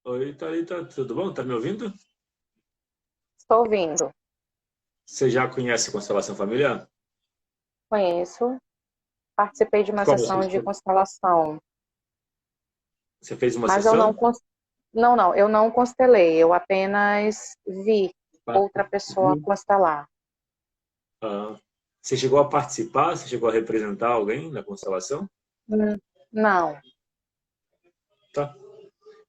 Oi, Thalita, tudo bom? Tá me ouvindo? Estou ouvindo. Você já conhece constelação familiar? Conheço. Participei de uma Qual sessão de você constelação, você fez uma mas eu não, sessão? não, eu não constelei, eu apenas vi outra pessoa Viu? constelar. Ah, você chegou a participar? Você chegou a representar alguém na constelação? Não, Tá.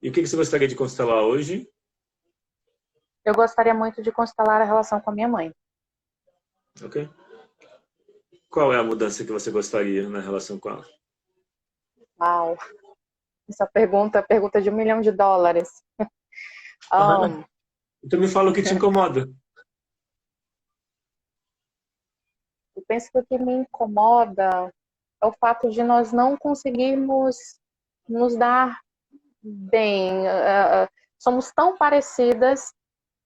E o que você gostaria de constelar hoje? eu gostaria muito de constelar a relação com a minha mãe. Ok. Qual é a mudança que você gostaria na relação com ela? Uau, essa pergunta é pergunta de US$ 1 milhão. Aham. Ahn, Então me fala o que te incomoda. eu penso que o que me incomoda é o fato de nós não conseguirmos nos dar bem. Somos tão parecidas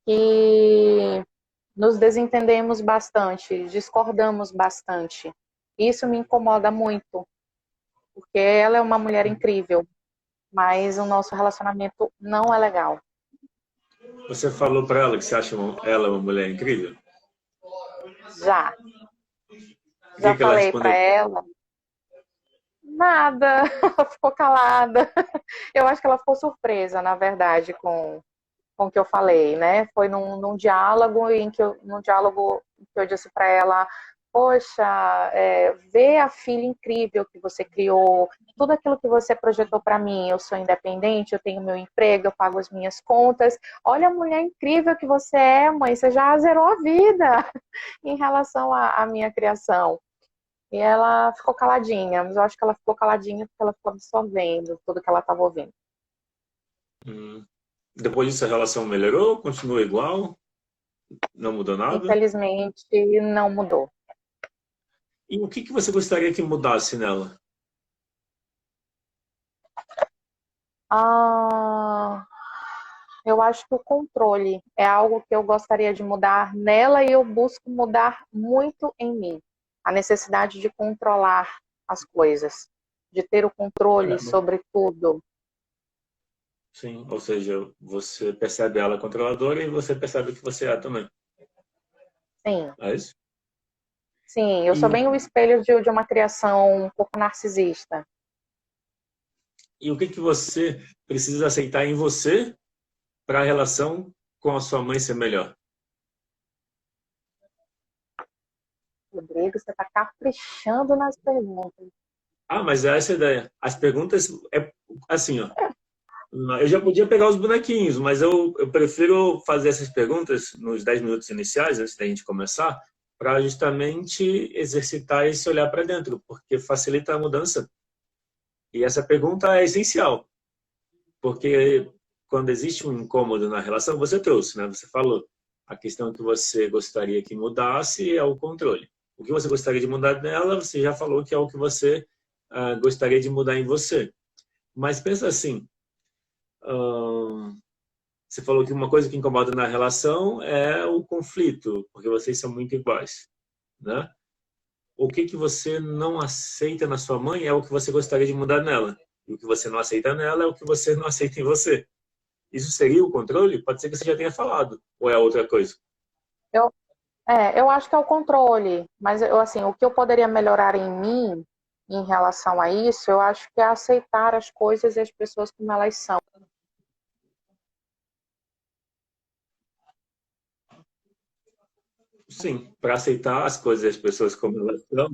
que nos desentendemos bastante, discordamos bastante. Isso me incomoda muito, porque ela é uma mulher incrível, mas o nosso relacionamento não é legal. Você falou para ela que você acha ela uma mulher incrível? Já, O que já que ela falei para respondeu? ela, nada, ela ficou calada. Eu acho que ela ficou surpresa, na verdade, com o que eu falei, né? Foi num diálogo num diálogo em que eu disse para ela, poxa, ver a filha incrível que você criou, tudo aquilo que você projetou para mim, eu sou independente, eu tenho meu emprego, eu pago as minhas contas, olha a mulher incrível que você é, mãe, você já zerou a vida em relação à minha criação. E ela ficou caladinha, mas eu acho que ela ficou caladinha porque ela ficou absorvendo tudo que ela estava ouvindo. Hum. Depois disso a relação melhorou? Continua igual? Não mudou nada? Infelizmente, não mudou. E o que você gostaria que mudasse nela? Ah, eu acho que o controle é algo que eu gostaria de mudar nela e eu busco mudar muito em mim. A necessidade de controlar as coisas, de ter o controle Caramba. sobre tudo. Sim, ou seja, você percebe ela controladora e você percebe que você é também. Sim, É isso? sim, eu sou E, bem o espelho de uma criação um pouco narcisista. e o que você precisa aceitar em você para a relação com a sua mãe ser melhor? Rodrigo, você está caprichando nas perguntas. Ah, mas é essa a ideia. As perguntas é assim, ó. Eu já podia pegar os bonequinhos, mas eu prefiro fazer essas perguntas nos 10 minutos iniciais, antes da gente começar, para justamente exercitar esse olhar para dentro, porque facilita a mudança. E essa pergunta é essencial, porque quando existe um incômodo na relação, você trouxe, né? Você falou. A questão que você gostaria que mudasse é o controle. O que você gostaria de mudar nela, você já falou que é o que você gostaria de mudar em você. Mas pensa assim, você falou que uma coisa que incomoda na relação é o conflito, porque vocês são muito iguais, né? O que você não aceita na sua mãe é o que você gostaria de mudar nela. E o que você não aceita nela é o que você não aceita em você. Isso seria o controle? Pode ser que você já tenha falado, ou é outra coisa? Eu, eu acho que é o controle, mas eu, assim, o que eu poderia melhorar em mim em relação a isso, eu acho que é aceitar as coisas e as pessoas como elas são. Sim, para aceitar as coisas e as pessoas como elas são.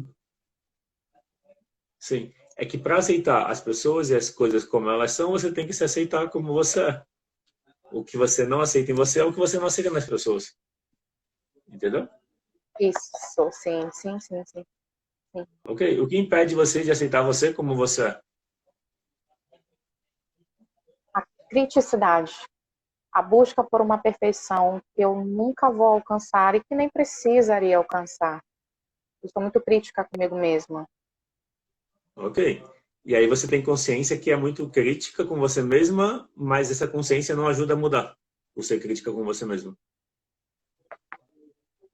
Sim, é que para aceitar as pessoas e as coisas como elas são, você tem que se aceitar como você é. O que você não aceita em você é o que você não aceita nas pessoas. Entendeu? Isso, sim, sim, sim, sim, sim. Ok? O que impede você de aceitar você como você é? A criticidade, a busca por uma perfeição que eu nunca vou alcançar e que nem precisaria alcançar. Eu sou muito crítica comigo mesma. Ok? E aí você tem consciência que é muito crítica com você mesma, mas essa consciência não ajuda a mudar o ser crítica com você mesma.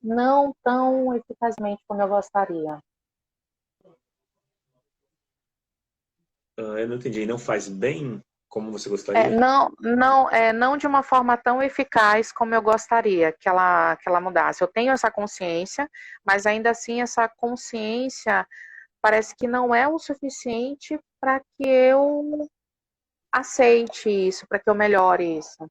Não tão eficazmente como eu gostaria. Eu não entendi. Não faz bem? como você gostaria? Não de uma forma tão eficaz como eu gostaria que ela mudasse. Eu tenho essa consciência, mas ainda assim essa consciência parece que não é o suficiente para que eu aceite isso, para que eu melhore isso.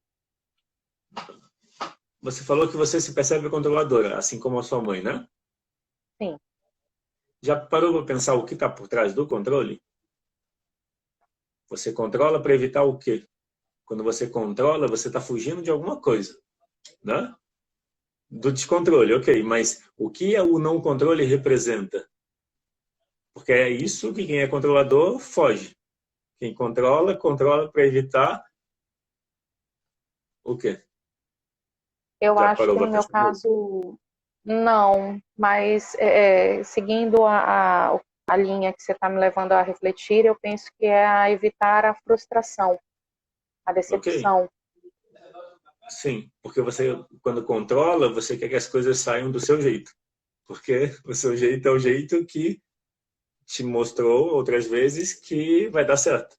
Você falou que você se percebe controladora, assim como a sua mãe, né? Sim. Já parou para pensar o que está por trás do controle? Você controla para evitar o quê? Quando você controla, você está fugindo de alguma coisa, né? Do descontrole, ok. Mas o que o não controle representa? Porque é isso que quem é controlador foge. Quem controla, controla para evitar o quê? Eu Já acho parou que para no meu pensar nisso? caso, não, mas seguindo a linha que você está me levando a refletir, eu penso que é a evitar a frustração, a Ok. decepção. Sim, porque você, quando controla, você quer que as coisas saiam do seu jeito. Porque o seu jeito é o jeito que te mostrou outras vezes que vai dar certo,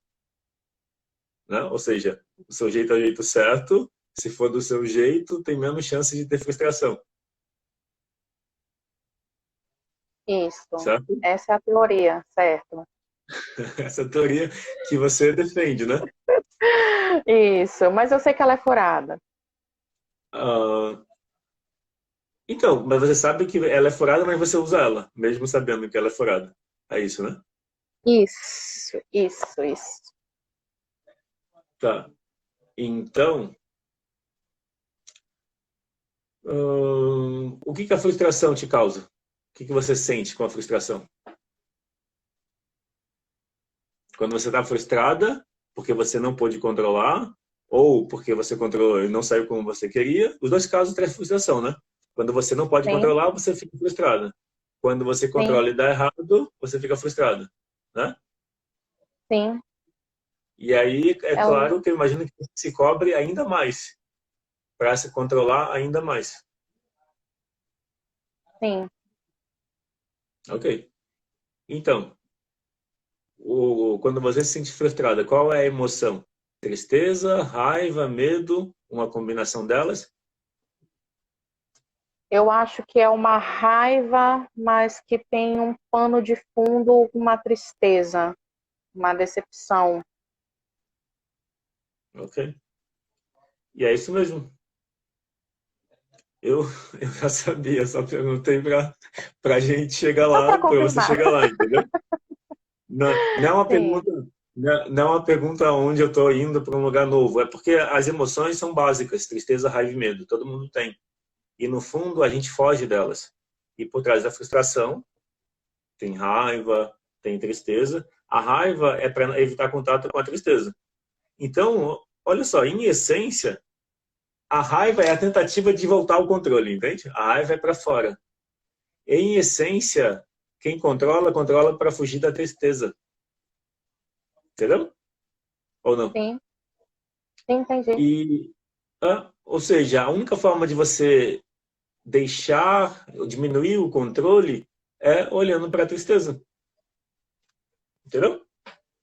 né? Ou seja, o seu jeito é o jeito certo. Se for do seu jeito, tem menos chance de ter frustração, Isso, certo? essa é a teoria, certo? Essa teoria que você defende, né? Isso, mas eu sei que ela é furada. Ah, então, mas você sabe que ela é furada, mas você usa ela, mesmo sabendo que ela é furada. É isso, né? Isso. Tá. Então, o que que a frustração te causa? O que que você sente com a frustração? Quando você está frustrada, porque você não pôde controlar, ou porque você controlou e não saiu como você queria, os dois casos trazem frustração, né? Quando você não pode Sim, controlar, você fica frustrada. Quando você sim, controla e dá errado, você fica frustrada, né? sim. E aí, é É o, claro que eu imagino que você se cobre ainda mais, para se controlar ainda mais. sim. Ok. Então, quando você se sente frustrada, qual é a emoção? Tristeza, raiva, medo, uma combinação delas? Eu acho que é uma raiva, mas que tem um pano de fundo, uma tristeza, uma decepção. Ok. E é isso mesmo. Eu, eu já sabia, só perguntei para a gente chegar Só para lá, para você confirmar. chegar lá, entendeu? Não é uma Sim, pergunta, não é uma pergunta onde eu estou indo para um lugar novo. É porque as emoções são básicas, tristeza, raiva e medo. Todo mundo tem. E no fundo a gente foge delas. E por trás da frustração tem raiva, tem tristeza. A raiva é para evitar contato com a tristeza. Então, olha só, em essência, a raiva é a tentativa de voltar ao controle, entende? A raiva é para fora. Em essência, quem controla, controla para fugir da tristeza. Entendeu? Ou não? sim, sim, entendi. E, ou seja, a única forma de você deixar, diminuir o controle é olhando para a tristeza. Entendeu?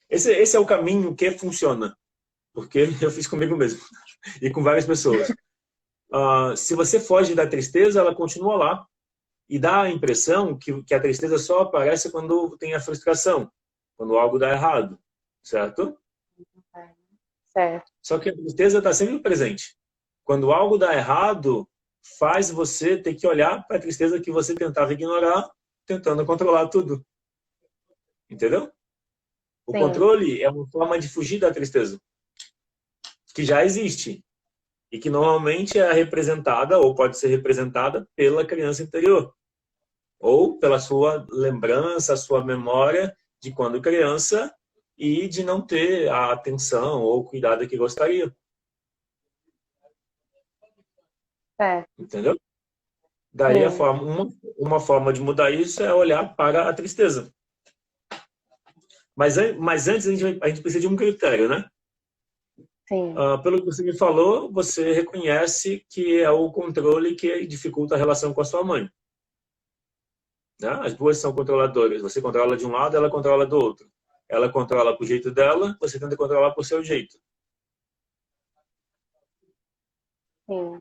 Esse é o caminho que funciona. Porque eu fiz comigo mesmo. E com várias pessoas. Se você foge da tristeza, ela continua lá. E dá a impressão que a tristeza só aparece quando tem a frustração. Quando algo dá errado. Certo? Certo, Só que a tristeza está sempre presente. Quando algo dá errado, faz você ter que olhar para a tristeza que você tentava ignorar, tentando controlar tudo. Entendeu? O sim, controle é uma forma de fugir da tristeza, que já existe e que normalmente é representada ou pode ser representada pela criança interior ou pela sua lembrança, sua memória de quando criança e de não ter a atenção ou cuidado que gostaria. certo, Entendeu? Daí sim, uma forma de mudar isso é olhar para a tristeza. Mas antes a gente precisa de um critério, né? sim, Pelo que você me falou, você reconhece que é o controle que dificulta a relação com a sua mãe. Né? As duas são controladoras. Você controla de um lado, ela controla do outro. Ela controla pro jeito dela, você tenta controlar pro seu jeito. sim.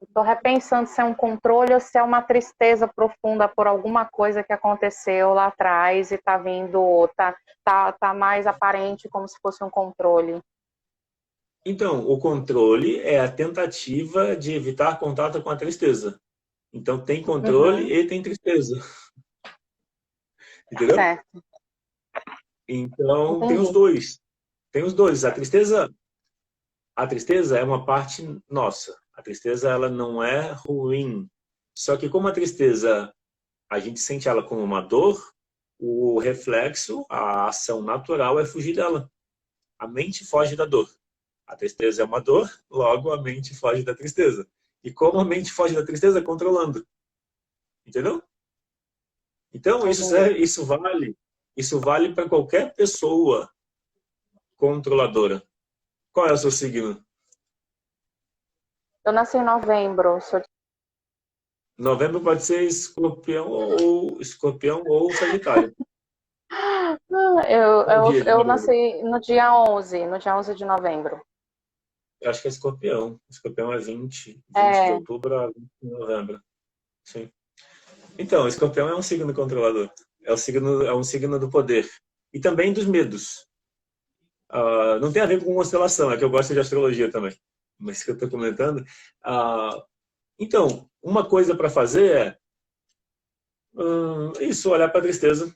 Estou repensando se é um controle ou se é uma tristeza profunda por alguma coisa que aconteceu lá atrás e está vindo, tá mais aparente como se fosse um controle. Então, o controle é a tentativa de evitar contato com a tristeza. Então, tem controle Uhum, e tem tristeza. Entendeu? certo, Então, tem os entendi. dois. Tem os dois. A tristeza é uma parte nossa. A tristeza, ela não é ruim. Só que como a tristeza, a gente sente ela como uma dor, o reflexo, a ação natural é fugir dela. A mente foge da dor. A tristeza é uma dor, logo a mente foge da tristeza. E como a mente foge da tristeza? Controlando. Entendeu? Então, Entendi. isso vale para qualquer pessoa controladora. Qual é o seu signo? Eu nasci em novembro, Novembro pode ser escorpião ou sagitário. eu, Qual eu, dia de eu novembro? nasci no dia 11 de novembro. Eu acho que é escorpião. Escorpião é 20 de É, outubro a 20 de novembro. Sim. Então, escorpião é um signo controlador. É um signo do poder. E também dos medos. Não tem a ver com constelação, é que eu gosto de astrologia também. Mas que eu estou comentando. Então, uma coisa para fazer é isso, olhar para a tristeza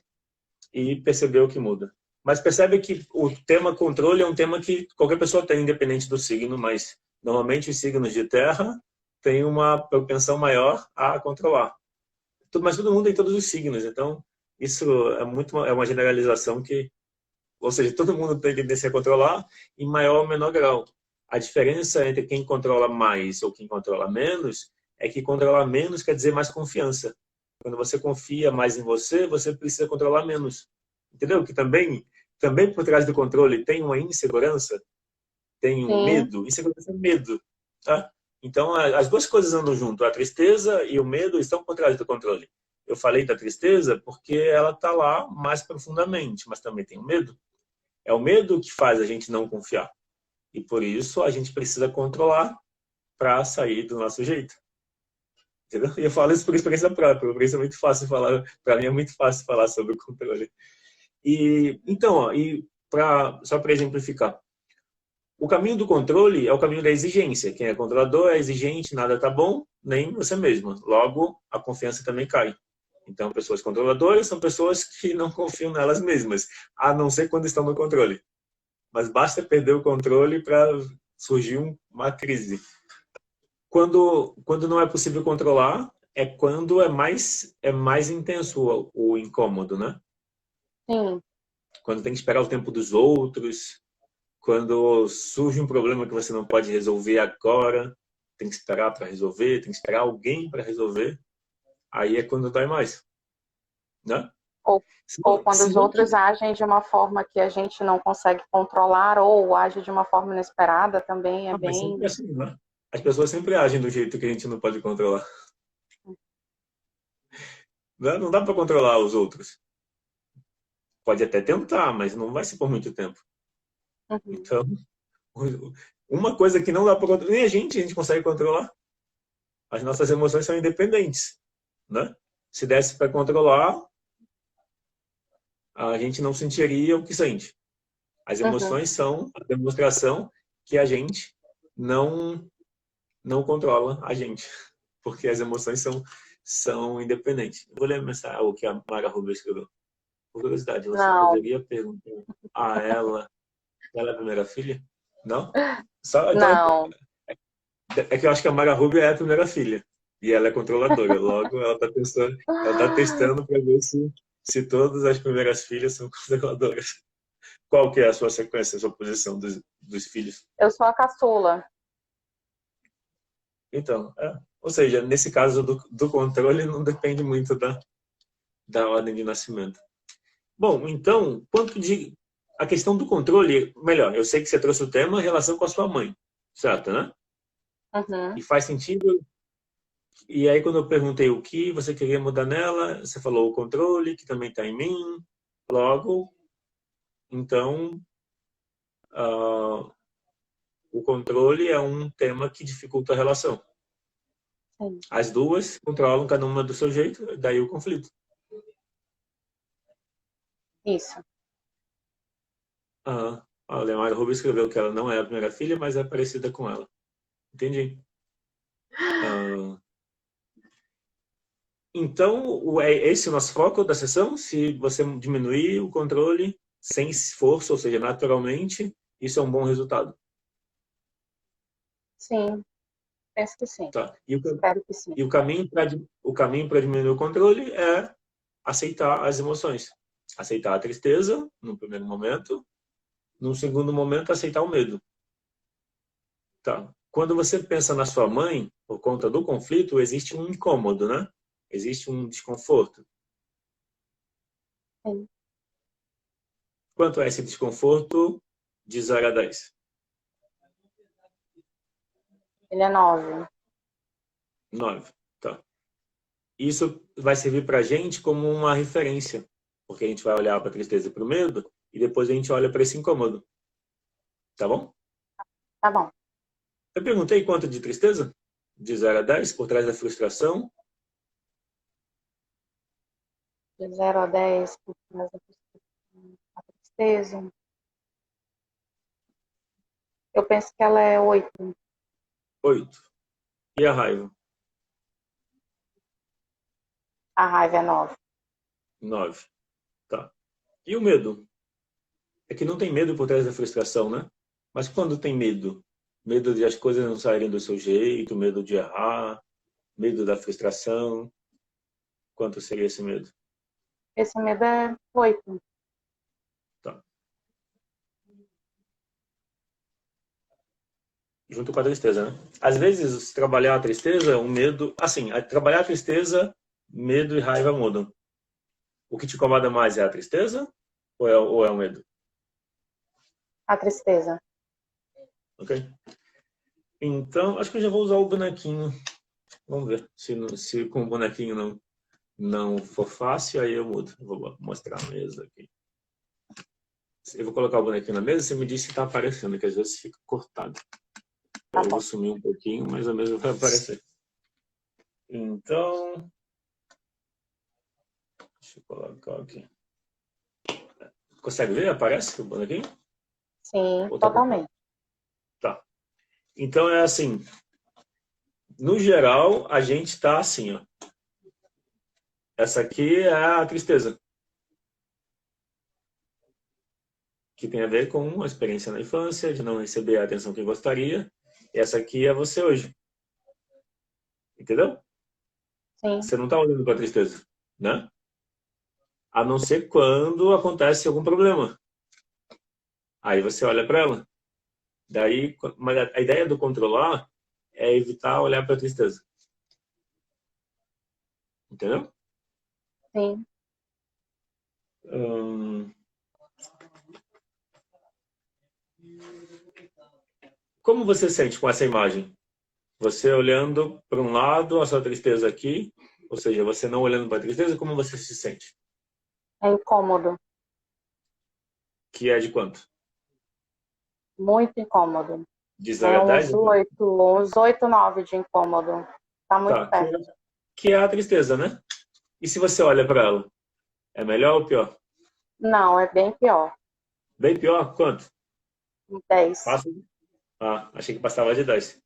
e perceber o que muda. Mas percebe que o tema controle é um tema que qualquer pessoa tem, independente do signo, mas normalmente os signos de terra têm uma propensão maior a controlar. Mas todo mundo tem todos os signos, então isso é uma generalização que, ou seja, todo mundo tem tendência a controlar em maior ou menor grau. A diferença entre quem controla mais ou quem controla menos é que controlar menos quer dizer mais confiança. Quando você confia mais em você, você precisa controlar menos. Entendeu? Que também por trás do controle tem uma insegurança, tem um sim, medo. Insegurança é medo, tá? Então, as duas coisas andam junto. A tristeza e o medo estão por trás do controle. Eu falei da tristeza porque ela está lá mais profundamente, mas também tem o medo. É o medo que faz a gente não confiar. E por isso a gente precisa controlar para sair do nosso jeito. Entendeu? E eu falo isso por experiência própria, por isso é muito fácil falar, para mim é muito fácil falar sobre o controle. E então, só para exemplificar, o caminho do controle é o caminho da exigência. Quem é controlador é exigente, nada tá bom, nem você mesmo. Logo, a confiança também cai. Então, pessoas controladoras são pessoas que não confiam nelas mesmas, a não ser quando estão no controle. Mas basta perder o controle para surgir uma crise. Quando não é possível controlar, é quando é mais intenso o incômodo, né? sim. Quando tem que esperar o tempo dos outros, quando surge um problema que você não pode resolver agora, tem que esperar para resolver, tem que esperar alguém para resolver, aí é quando dói mais, né? Ou, Se ou não, quando se os não outros que, agem de uma forma que a gente não consegue controlar ou age de uma forma inesperada, também é mas sempre é bem. assim, né? As pessoas sempre agem do jeito que a gente não pode controlar. Né? Não dá para controlar os outros. Pode até tentar, mas não vai ser por muito tempo. Uhum, Então, uma coisa que não dá para controlar, nem a gente consegue controlar. As nossas emoções são independentes, né? Se desse para controlar, a gente não sentiria o que sente. As uhum, emoções são a demonstração que a gente não não controla a gente, porque as emoções são independentes. Eu vou ler o que a Mara Rubio escreveu. Por curiosidade, você não, poderia perguntar a ela é a primeira filha? Não? Só, então, não. é que eu acho que a Mara Rubio é a primeira filha. E ela é controladora. Logo, ela tá testando para ver se todas as primeiras filhas são controladoras. Qual que é a sua sequência, a sua posição dos filhos? Eu sou a caçula. Então, ou seja, nesse caso do controle não depende muito da ordem de nascimento. Bom, então, a questão do controle, melhor, eu sei que você trouxe o tema em relação com a sua mãe, certo, né? Uhum, E faz sentido. E aí, quando eu perguntei o que você queria mudar nela, você falou o controle, que também está em mim. Logo, então, ah, o controle é um tema que dificulta a relação. Sim. As duas controlam cada uma do seu jeito, daí o conflito. Isso. A Leonardo Rubio escreveu que ela não é a primeira filha, mas é parecida com ela. Entendi. Então, é esse o nosso foco da sessão? Se você diminuir o controle sem esforço, ou seja, naturalmente, isso é um bom resultado. Sim, penso que sim. Tá. Espero que sim. E o caminho para diminuir o controle é aceitar as emoções. Aceitar a tristeza, no primeiro momento. No segundo momento, aceitar o medo. Tá. Quando você pensa na sua mãe, por conta do conflito, existe um incômodo, né? Existe um desconforto. Sim. Quanto é esse desconforto de 0 a 10? Ele é 9. 9. Tá. Isso vai servir para a gente como uma referência, porque a gente vai olhar para a tristeza e para o medo, e depois a gente olha para esse incômodo. Tá bom? Tá bom. Eu perguntei quanto de tristeza? De 0 a 10, por trás da frustração. De 0 a 10, por causa da tristeza. Eu penso que ela é 8. 8. E a raiva? A raiva é 9. 9. Tá. E o medo? É que não tem medo por trás da frustração, né? Mas quando tem medo? Medo de as coisas não saírem do seu jeito, medo de errar, medo da frustração. Quanto seria esse medo? Esse medo é 8. Tá. Junto com a tristeza, né? Às vezes, trabalhar a tristeza, o medo... Assim, trabalhar a tristeza, medo e raiva mudam. O que te incomoda mais é a tristeza ou é o medo? A tristeza. Ok? Então, acho que eu já vou usar o bonequinho. Vamos ver. Se com o bonequinho não for fácil, aí eu mudo. Vou mostrar a mesa aqui. Eu vou colocar o bonequinho na mesa, você me diz se está aparecendo, que às vezes fica cortado. Tá Eu bom. vou sumir um pouquinho, mas a mesa vai aparecer. Então, deixa eu colocar aqui. Consegue ver? Aparece o bonequinho? Sim, Ou tá cortado? totalmente. Tá. Então é assim. No geral, a gente está assim, ó. Essa aqui é a tristeza, que tem a ver com a experiência na infância, de não receber a atenção que gostaria. E essa aqui é você hoje. Entendeu? Sim, Você não está olhando para a tristeza, né? A não ser quando acontece algum problema. Aí você olha para ela. Daí, mas a ideia do controlar é evitar olhar para a tristeza. Entendeu? sim. Como você sente com essa imagem? Você olhando para um lado, a sua tristeza aqui, ou seja, você não olhando para a tristeza, como você se sente? É incômodo. Que é de quanto? Muito incômodo. De É 0 a 10? uns 8, 9 de incômodo. Tá muito Tá, perto. que é a tristeza, né? E se você olha para ela, é melhor ou pior? Não, é bem pior. Bem pior? Quanto? 10. Passa? Ah, achei que passava de 10.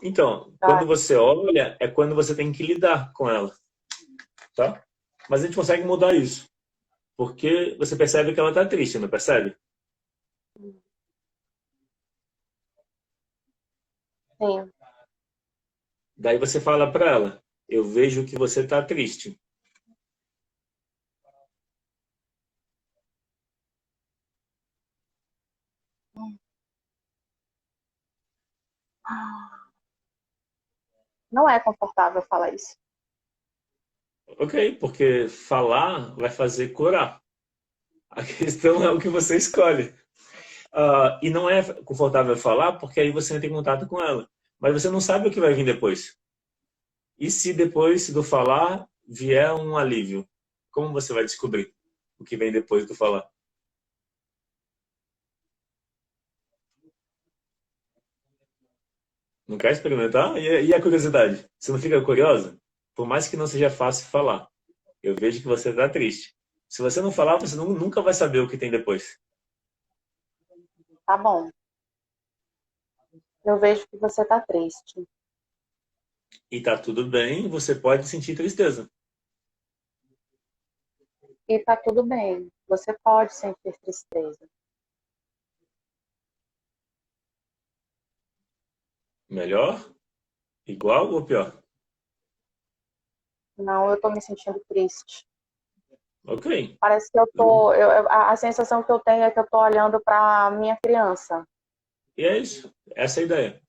Então, Tá? quando você olha, é quando você tem que lidar com ela, tá? Mas a gente consegue mudar isso, porque você percebe que ela tá triste, não percebe? Sim. Daí você fala para ela, eu vejo que você tá triste. Não é confortável falar isso. Ok, porque falar vai fazer curar. A questão é o que você escolhe. E não é confortável falar, porque aí você entra em contato com ela. Mas você não sabe o que vai vir depois. E se depois do falar vier um alívio? Como você vai descobrir o que vem depois do falar? Não quer experimentar? E a curiosidade? Você não fica curiosa? Por mais que não seja fácil falar. Eu vejo que você está triste. Se você não falar, você nunca vai saber o que tem depois. Tá bom. Eu vejo que você tá triste. E tá tudo bem, você pode sentir tristeza. E tá tudo bem. Você pode sentir tristeza. Melhor? Igual ou pior? Não, eu tô me sentindo triste. Ok. Parece que eu tô. A sensação que eu tenho é que eu tô olhando pra minha criança. E é isso. Essa é a ideia.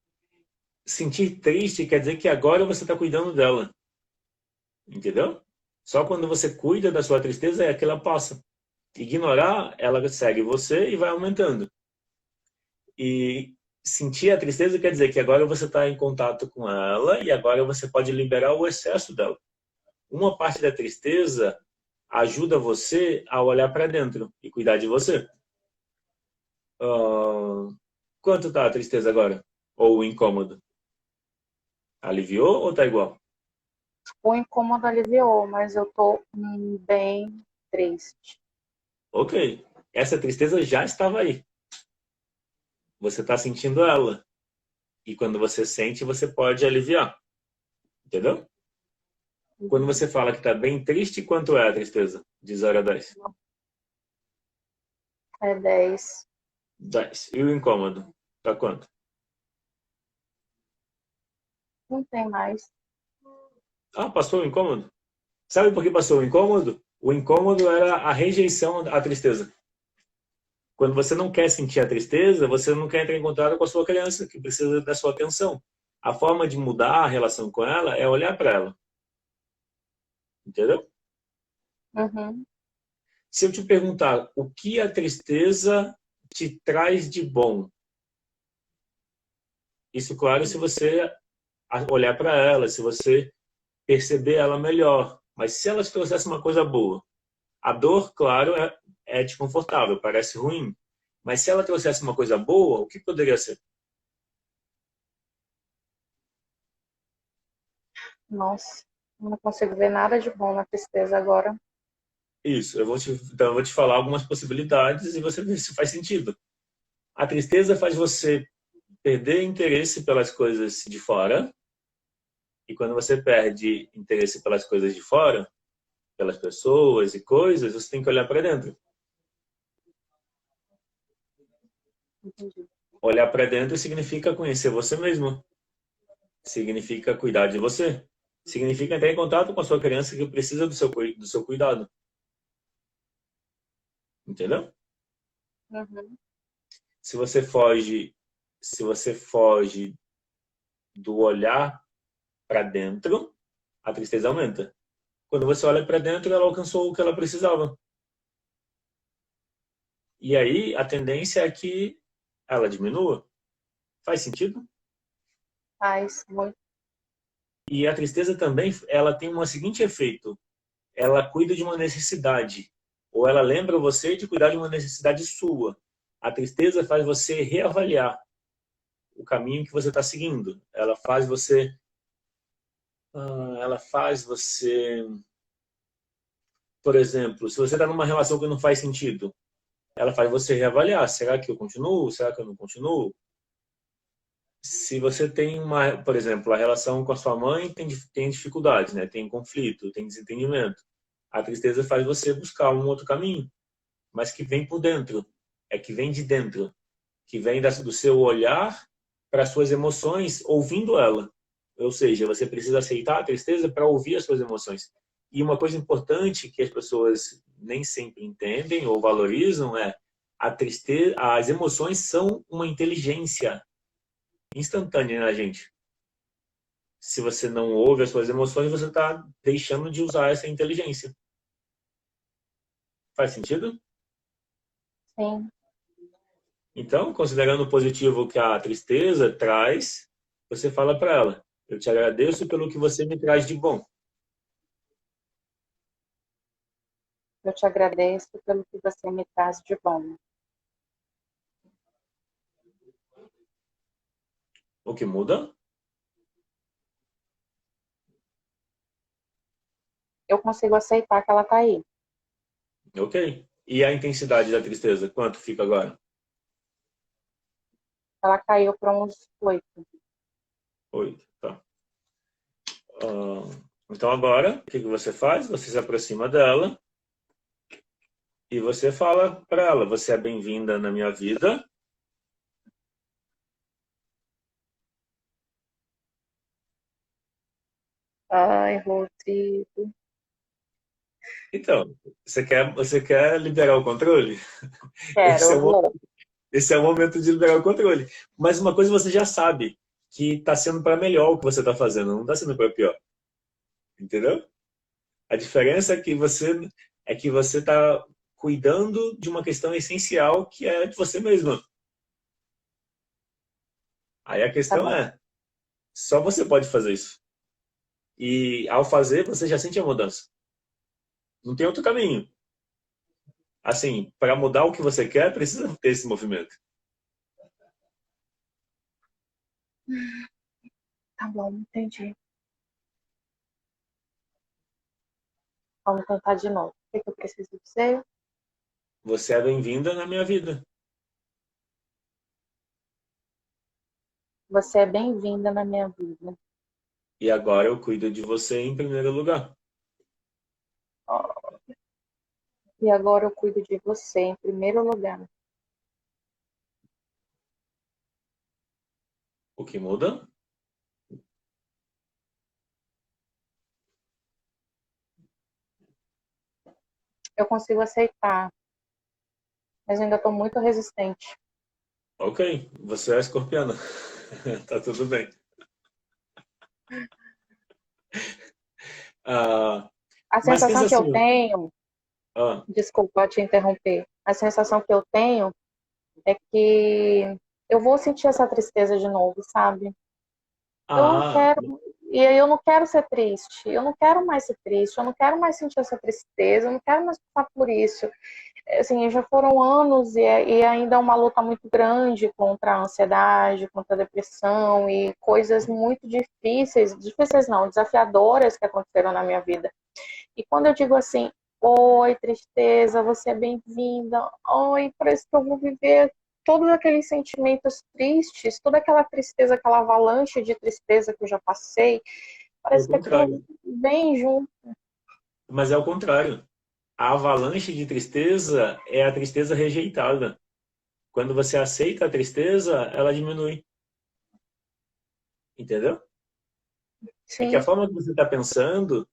Sentir triste quer dizer que agora você está cuidando dela. Entendeu? Só quando você cuida da sua tristeza é que ela passa. Ignorar, ela segue você e vai aumentando. E sentir a tristeza quer dizer que agora você está em contato com ela e agora você pode liberar o excesso dela. Uma parte da tristeza ajuda você a olhar para dentro e cuidar de você. Ah, quanto tá a tristeza agora? Ou o incômodo? Aliviou ou tá igual? O incômodo aliviou, mas eu tô bem triste. Ok. Essa tristeza já estava aí. Você está sentindo ela. E quando você sente, você pode aliviar. Entendeu? Quando Uhum. você fala que está bem triste, quanto é a tristeza? De 0 a 10? É 10. 10. E o incômodo? Tá quanto? Não tem mais. Ah, passou o incômodo? Sabe por que passou o incômodo? O incômodo era a rejeição à tristeza. Quando você não quer sentir a tristeza, você não quer entrar em contato com a sua criança, que precisa da sua atenção. A forma de mudar a relação com ela é olhar para ela. Entendeu? Uhum. Se eu te perguntar o que a tristeza te traz de bom, isso, claro, se você olhar para ela, se você perceber ela melhor. Mas se ela te trouxesse uma coisa boa, a dor, claro, é desconfortável, parece ruim. Mas se ela trouxesse uma coisa boa, o que poderia ser? Nossa, não consigo ver nada de bom na tristeza agora. Isso, então eu vou te falar algumas possibilidades e você vê se faz sentido. A tristeza faz você perder interesse pelas coisas de fora, e quando você perde interesse pelas coisas de fora, pelas pessoas e coisas, você tem que olhar para dentro. Entendi. Olhar para dentro significa conhecer você mesmo, significa cuidar de você, significa entrar em contato com a sua criança que precisa do seu cuidado, entendeu? Uhum. Se você foge, se você foge do olhar para dentro, a tristeza aumenta. Quando você olha para dentro, ela alcançou o que ela precisava. E aí a tendência é que ela diminua. Faz sentido? Faz muito. E a tristeza também, ela tem um seguinte efeito. Ela cuida de uma necessidade, ou ela lembra você de cuidar de uma necessidade sua. A tristeza faz você reavaliar o caminho que você está seguindo. Ela faz você, por exemplo, se você está numa relação que não faz sentido, ela faz você reavaliar. Será que eu continuo? Será que eu não continuo? Se você tem uma, por exemplo, a relação com a sua mãe tem dificuldades, né? Tem conflito, tem desentendimento. A tristeza faz você buscar um outro caminho, mas que vem por dentro, é que vem de dentro, que vem do seu olhar para as suas emoções, ouvindo ela. Ou seja, você precisa aceitar a tristeza para ouvir as suas emoções. E uma coisa importante que as pessoas nem sempre entendem ou valorizam é a tristeza, as emoções são uma inteligência instantânea na gente. Se você não ouve as suas emoções, você está deixando de usar essa inteligência. Faz sentido? Sim. Então, considerando o positivo que a tristeza traz, você fala para ela: eu te agradeço pelo que você me traz de bom. Eu te agradeço pelo que você me traz de bom. O que muda? eu consigo aceitar que ela tá aí. Ok. E a intensidade da tristeza, quanto fica agora? Ela caiu para uns 8. 8, tá. Então agora, o que você faz? Você se aproxima dela e você fala para ela, você é bem-vinda na minha vida. Ai, Rodrigo. Então, você quer liberar o controle? Esse é Quero, o, vou. esse é o momento de liberar o controle. Mas uma coisa você já sabe, que está sendo para melhor o que você está fazendo, não está sendo para pior. Entendeu? A diferença é que você está cuidando de uma questão essencial que é de você mesma. Aí a Tá questão bom. é, só você pode fazer isso. E ao fazer, você já sente a mudança. Não tem outro caminho. Assim, para mudar o que você quer, precisa ter esse movimento. Tá bom, entendi. Vamos tentar de novo. O que eu preciso dizer? Você é bem-vinda na minha vida. Você é bem-vinda na minha vida. E agora eu cuido de você em primeiro lugar. E agora eu cuido de você em primeiro lugar. O que muda? Eu consigo aceitar, mas ainda estou muito resistente. Ok, você é escorpiana. Tá tudo bem. Ah, A mas pensa sensação que eu assim, tenho, ah, desculpa te interromper, a sensação que eu tenho é que eu vou sentir essa tristeza de novo, sabe? Eu não ah, quero, e aí eu não quero ser triste, eu não quero mais ser triste, eu não quero mais sentir essa tristeza, eu não quero mais passar por isso. Assim, já foram anos e ainda é uma luta muito grande contra a ansiedade, contra a depressão e coisas muito difíceis, difíceis não, desafiadoras que aconteceram na minha vida. E quando eu digo assim, oi, tristeza, você é bem-vinda, oi, parece que eu vou viver todos aqueles sentimentos tristes, toda aquela tristeza, aquela avalanche de tristeza que eu já passei, é o parece que aquilo contrário. vem junto. Mas é o contrário. A avalanche de tristeza é a tristeza rejeitada. Quando você aceita a tristeza, ela diminui. Entendeu? É que a Sim, forma que você está pensando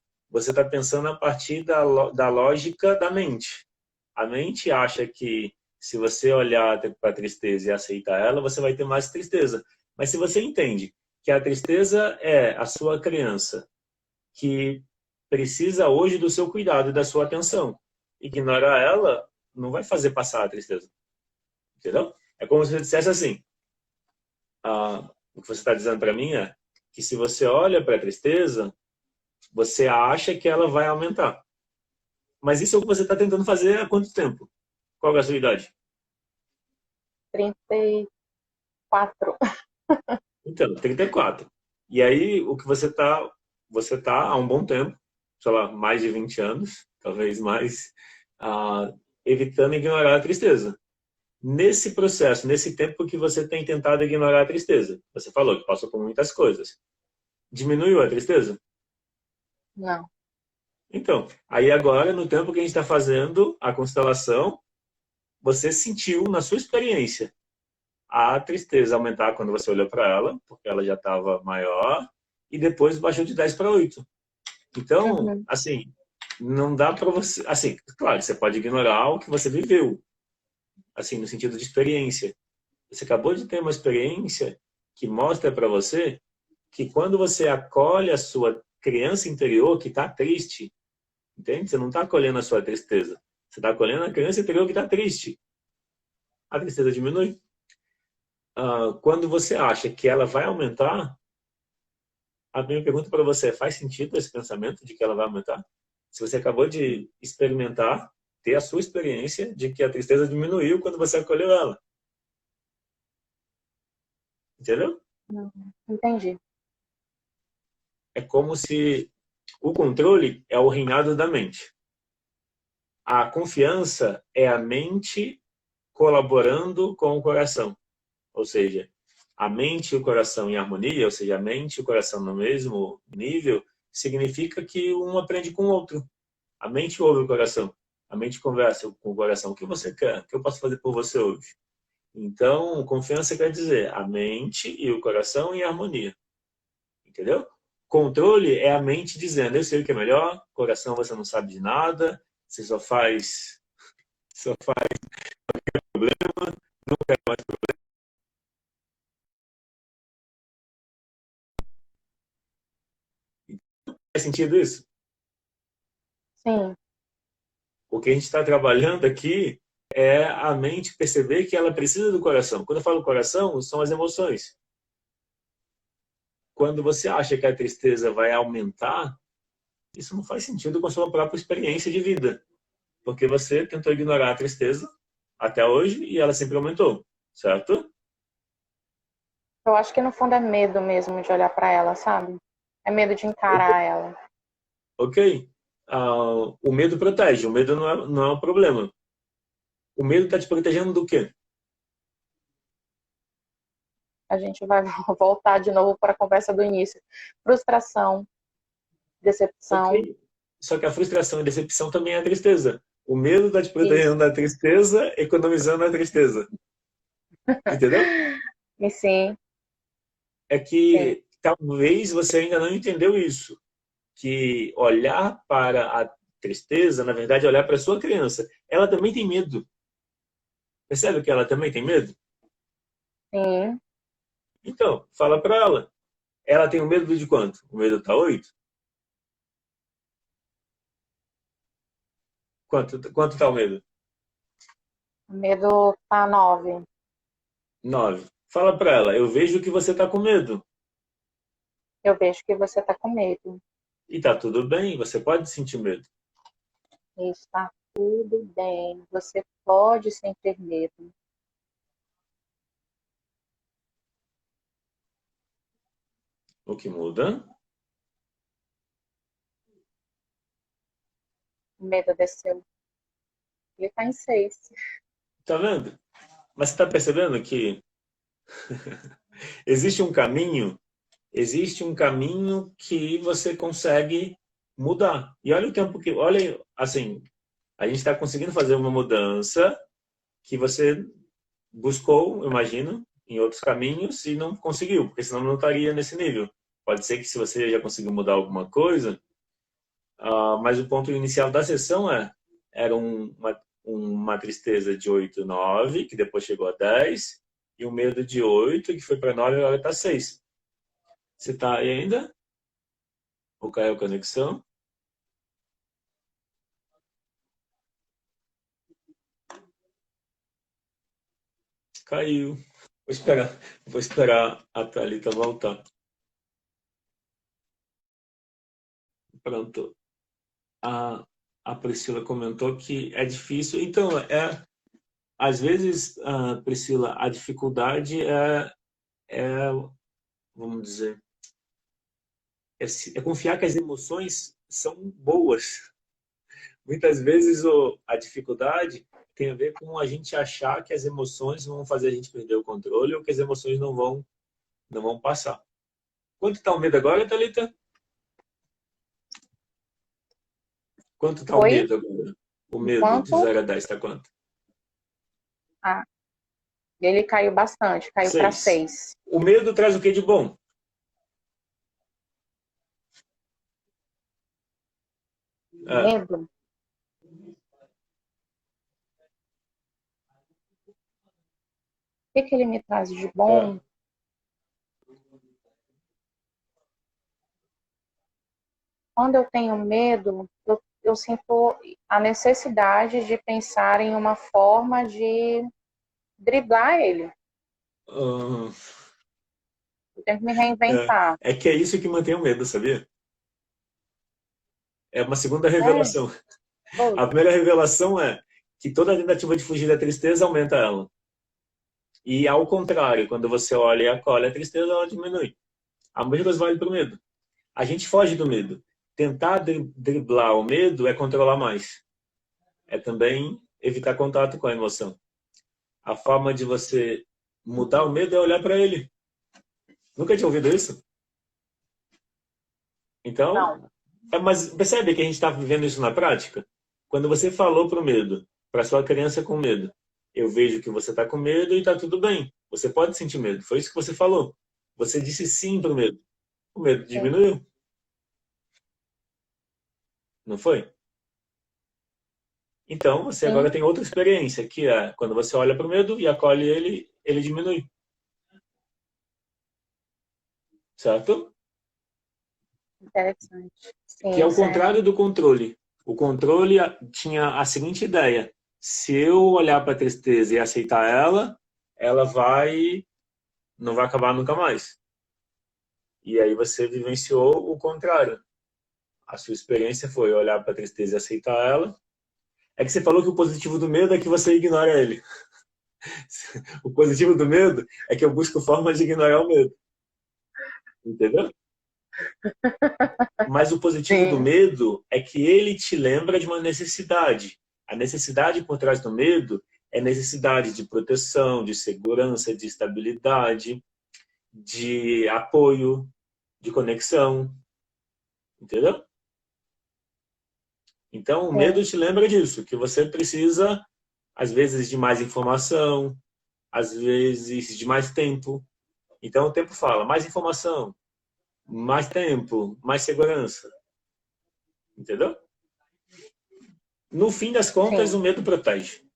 a partir da lógica da mente. A mente acha que se você olhar para a tristeza e aceitar ela, você vai ter mais tristeza. Mas se você entende que a tristeza é a sua criança que precisa hoje do seu cuidado e da sua atenção, ignorar ela não vai fazer passar a tristeza. Entendeu? É como se você dissesse assim, o que você está dizendo para mim é que se você olha para a tristeza, você acha que ela vai aumentar. Mas isso é o que você está tentando fazer há quanto tempo? Qual é a sua idade? 34. Então, 34. E aí, o que você tá há um bom tempo, sei lá, mais de 20 anos, talvez mais, ah, evitando ignorar a tristeza. Nesse processo, nesse tempo que você tem tentado ignorar a tristeza, você falou que passou por muitas coisas. Diminuiu a tristeza? Não, Então, aí agora, no tempo que a gente está fazendo a constelação, você sentiu na sua experiência a tristeza aumentar quando você olhou para ela, porque ela já estava maior, e depois baixou de 10 para 8. Então, uhum. assim, não dá para você. Assim, claro, você pode ignorar o que você viveu, assim, no sentido de experiência. Você acabou de ter uma experiência que mostra para você que quando você acolhe a sua criança interior que está triste, entende? Você não está acolhendo a sua tristeza. Você está acolhendo a criança interior que está triste. A tristeza diminui. Quando você acha que ela vai aumentar, a minha pergunta para você é: faz sentido esse pensamento de que ela vai aumentar? Se você acabou de experimentar, ter a sua experiência de que a tristeza diminuiu quando você acolheu ela. Entendeu? Entendi. É como se O controle é o reinado da mente. A confiança é a mente colaborando com o coração. Ou seja, a mente e o coração em harmonia, ou seja, a mente e o coração no mesmo nível, significa que um aprende com o outro. A mente ouve o coração. A mente conversa com o coração. O que você quer? O que eu posso fazer por você hoje? Então, confiança quer dizer a mente e o coração em harmonia. Entendeu? Controle é a mente dizendo, eu sei o que é melhor, coração você não sabe de nada, você só faz problema, não quer mais problema. Faz sentido isso? Sim, O que a gente está trabalhando aqui é a mente perceber que ela precisa do coração. Quando eu falo coração, são as emoções. Quando você acha que a tristeza vai aumentar, isso não faz sentido com a sua própria experiência de vida. Porque você tentou ignorar a tristeza até hoje e ela sempre aumentou, certo? eu acho que no fundo é medo mesmo de olhar para ela, sabe? É medo de encarar ela. Ok? O medo protege, o medo não é um problema. O medo está te protegendo do quê? A gente vai voltar de novo para a conversa do início. Frustração, decepção. Ok. Só que a frustração e a decepção também é a tristeza. O medo está te Isso. protegendo da tristeza, economizando a tristeza. Entendeu? E sim, É sim. que talvez você ainda não entendeu isso. Que olhar para a tristeza, na verdade, é olhar para a sua criança. Ela também tem medo. Percebe que ela também tem medo? Sim. Então, fala para ela. Ela tem o medo de quanto? O medo está 8? Quanto está o medo? O medo tá 9. 9. Fala para ela, eu vejo que você está com medo. Eu vejo que você tá com medo. E tá tudo bem, você pode sentir medo. Está tudo bem. Você pode sentir medo. O que muda? O medo desceu. Ele tá em 6. Tá vendo? Mas você está percebendo que existe um caminho, existe um caminho que você consegue mudar. E olha o tempo que, olha, assim, a gente está conseguindo fazer uma mudança que você buscou, imagino, em outros caminhos e não conseguiu, porque senão não estaria nesse nível. Pode ser que se você já conseguiu mudar alguma coisa, mas o ponto inicial da sessão era uma tristeza de 8, 9, que depois chegou a 10, e um medo de 8, que foi para 9 e agora está 6. Você está aí ainda? Ou caiu a conexão? Caiu. Vou esperar a Thalita voltar. Pronto. A Priscila comentou que é difícil. Então, às vezes, Priscila, a dificuldade vamos dizer, é confiar que as emoções são boas. Muitas vezes a dificuldade tem a ver com a gente achar que as emoções vão fazer a gente perder o controle ou que as emoções não vão passar. Quanto está o medo agora, Thalita? Quanto está o Oi? medo agora? O medo de Enquanto 0 a 10 está quanto? ah, ele caiu bastante, caiu para 6. 6. O medo traz o que de bom? É, Medo. O que que ele me traz de é. bom? Quando eu tenho medo, eu sinto a necessidade de pensar em uma forma de driblar ele. Ah, Eu tenho que me reinventar. é que é isso que mantém o medo, sabia? É uma segunda É, revelação. foi. A primeira revelação é que toda tentativa de fugir da tristeza aumenta ela. E ao contrário, quando você olha e acolhe a tristeza, ela diminui. A mesma coisa vale para o medo. A gente foge do medo. tentar driblar o medo é controlar mais. É também evitar contato com a emoção. A forma de você mudar o medo é olhar para ele. Nunca tinha ouvido isso? Então, Não. mas percebe que a gente está vivendo isso na prática? Quando você falou para o medo, para sua criança com medo, eu vejo que você está com medo e está tudo bem. Você pode sentir medo. Foi isso que você falou. Você disse sim para o medo. O medo Sim. diminuiu, não foi? Então, você agora Sim. tem outra experiência, que é quando você olha para o medo e acolhe ele, ele diminui. Certo? Interessante. Que é Sim, o certo. contrário do controle. O controle tinha a seguinte ideia: se eu olhar para a tristeza e aceitar ela, ela não vai acabar nunca mais. E aí você vivenciou o contrário. A sua experiência foi olhar para a tristeza e aceitar ela. É que você falou que o positivo do medo é que você ignora ele. O positivo do medo é que eu busco formas de ignorar o medo. Entendeu? Mas o positivo do Sim. medo é que ele te lembra de uma necessidade. A necessidade por trás do medo é necessidade de proteção, de segurança, de estabilidade, de apoio, de conexão. Entendeu? Então, o medo Sim. te lembra disso, que você precisa, às vezes, de mais informação, às vezes, de mais tempo. Então, o tempo fala: mais informação, mais tempo, mais segurança. Entendeu? No fim das contas, o Sim. medo protege.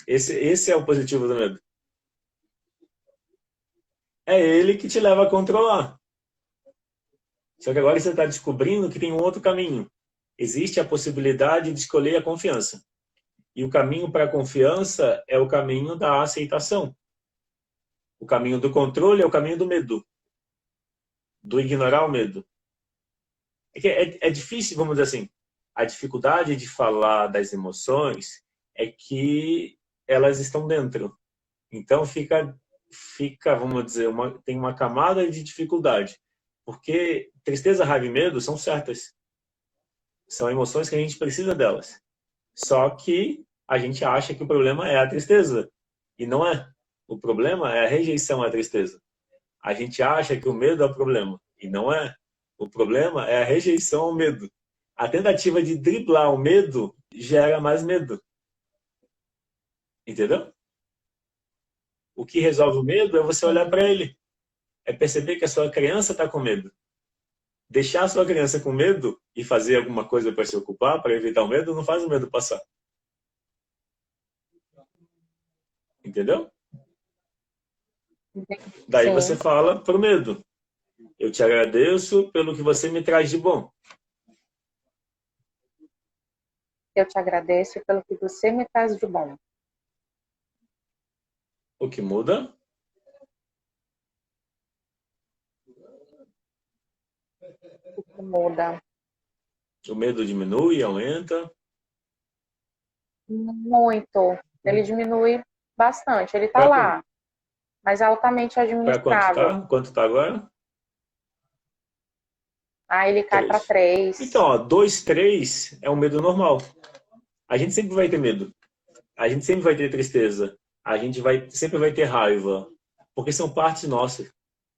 Esse é o positivo do medo. É ele que te leva a controlar. Só que agora você está descobrindo que tem um outro caminho. Existe a possibilidade de escolher a confiança. E o caminho para a confiança é o caminho da aceitação. O caminho do controle é o caminho do medo, do ignorar o medo. É difícil, vamos dizer assim, a dificuldade de falar das emoções é que elas estão dentro. Então vamos dizer, tem uma camada de dificuldade. Porque tristeza, raiva e medo são certas. São emoções que a gente precisa delas. Só que a gente acha que o problema é a tristeza. E não é. O problema é a rejeição à tristeza. A gente acha que o medo é o problema. E não é. O problema é a rejeição ao medo. A tentativa de driblar o medo gera mais medo. Entendeu? O que resolve o medo é você olhar para Sim. ele. É perceber que a sua criança está com medo. Deixar a sua criança com medo e fazer alguma coisa para se ocupar, para evitar o medo, não faz o medo passar. Entendeu? Daí você Sim. fala pro medo: eu te agradeço pelo que você me traz de bom. Eu te agradeço pelo que você me traz de bom. O que muda? O que muda? O medo diminui, aumenta. Muito. Ele diminui bastante. Ele está Para lá, mas é altamente quanto administrável. tá? Quanto tá agora? Aí ele cai para 3. 3. Então, ó, 2, 3 é um medo normal. A gente sempre vai ter medo. A gente sempre vai ter tristeza. A gente sempre vai ter raiva. Porque são partes nossas.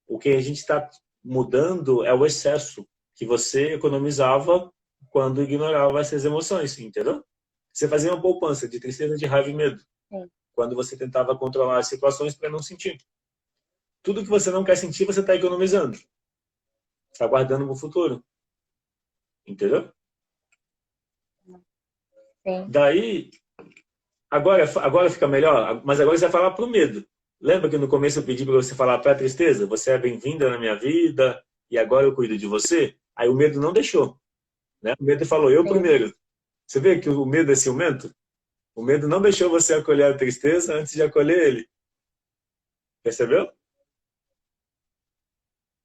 O que a gente está mudando é o excesso que você economizava quando ignorava essas emoções, entendeu? Você fazia uma poupança de tristeza, de raiva e medo, Sim. quando você tentava controlar as situações para não sentir. Tudo que você não quer sentir, você está economizando. Está guardando para o futuro, entendeu? Sim. Daí, agora fica melhor, mas agora você vai falar para o medo. Lembra que no começo eu pedi para você falar para a tristeza? Você é bem-vinda na minha vida e agora eu cuido de você? Aí o medo não deixou. Né? O medo falou, eu Sim. primeiro. Você vê que o medo é ciumento? O medo não deixou você acolher a tristeza antes de acolher ele. Percebeu?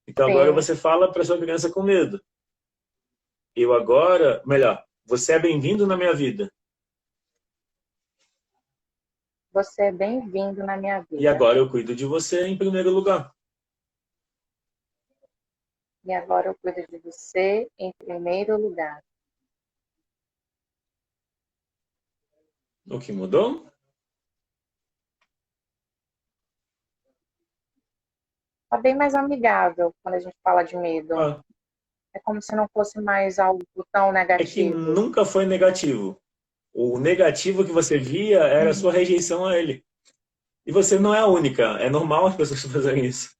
Então agora Sim. você fala para sua criança com medo. Eu agora, melhor, você é bem-vindo na minha vida. Você é bem-vindo na minha E vida. agora eu cuido de você em primeiro lugar. E agora eu cuido de você em primeiro lugar. O que mudou? Tá bem mais amigável quando a gente fala de medo. Ah, É como se não fosse mais algo tão é que negativo. nunca foi negativo. O negativo que você via era a sua Uhum, rejeição a ele. E você não é a única. É normal as pessoas fazerem isso.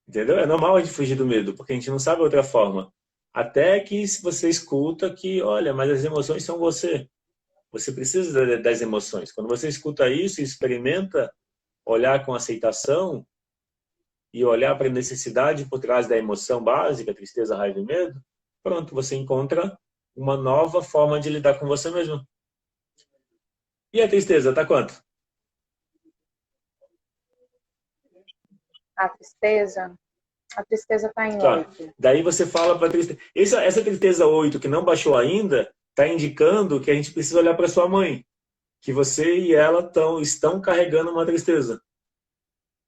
Entendeu? É normal a gente fugir do medo, porque a gente não sabe outra forma. Até que se você escuta que, olha, mas as emoções são você. Você precisa das emoções. Quando você escuta isso e experimenta olhar com aceitação e olhar para a necessidade por trás da emoção básica, tristeza, raiva e medo, pronto, você encontra uma nova forma de lidar com você mesmo. E a tristeza, tá quanto? A tristeza, a tristeza está em Tá. 8. Daí você fala para tristeza. Essa tristeza 8 que não baixou ainda, está indicando que a gente precisa olhar para sua mãe. Que você e ela estão carregando uma tristeza.